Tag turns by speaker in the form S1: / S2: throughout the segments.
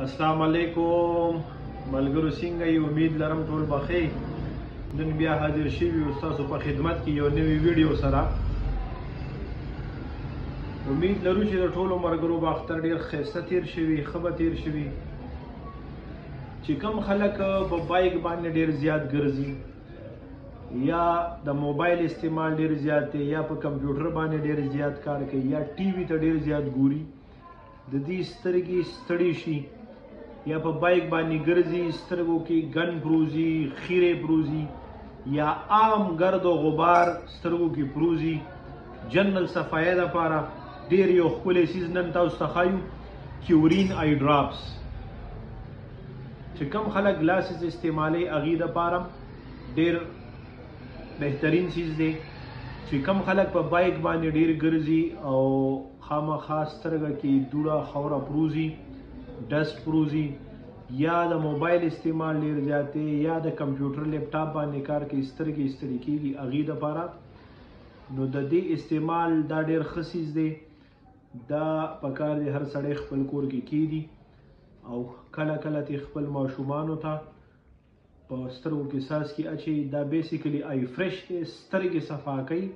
S1: السلام علیکم ملګرو، څنګه یې؟ امید لرم ټول بخیر. نن بیا حاضر شوي یو ستاسو په خدمت کې یو نوی ویډیو سره. امید لرو چې د ټولو ملګرو به اختر ډېر ښایسته تېر شوي، ښه به تېر شوي. چې کوم خلک په بایک باندې ډېر زیات ګرځي، یا د موبایل استعمال ډېر زیات دی، یا په کمپیوټر باندې ډېر زیات کار کوي، یا ټي وي ته ډېر زیات ګوري، د دې سترګې ستړي شي، یا په بایک باندې ګرځي، سترګو کې ګن پروزي، خیرې پروزي، یا عام ګرد و غبار سترګو کې پروزي. جنرال صفایه دپاره ډېر یو ښکلی څیز نن تاسو ته ښایو، کیورین آی ډراپس. چې کوم خلک ګلاسز استعمالوي هغې دپاره ډېر بهترین څیز دی. چې کوم خلک په بایک باندې ډېر ګرځي او خامخا سترګه کې دوړه خوره پروزي، ډسټ پروزي، یا د موبایل استعمال ډېر زیات دی، یا د کمپیوټر لیپټاپ باندې کار کوي، سترګې ستړي کېږي، هغې دپاره نو د دې استعمال دا ډېر ښه څیز دی. دا پکار دی هر سړی خپل کور کې کېږدي او کله کله ترې خپل ماشومانو ته په سترګو کې څاڅکي اچوي. دا بیسیکلی آی فرش دی، سترګې صفا کوي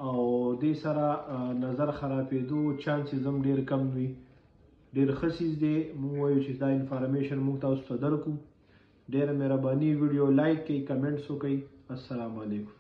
S1: او دې سره نظر خرابېدو چانسز هم ډېر کم وي. ډېر ښه څیز دی. موږ وایو چې دا انفارمیشن موږ تاسو ته درکړو. ډېره مهرباني، ویډیو لایک کړئ، کمنټس وکړئ. السلام علیکم.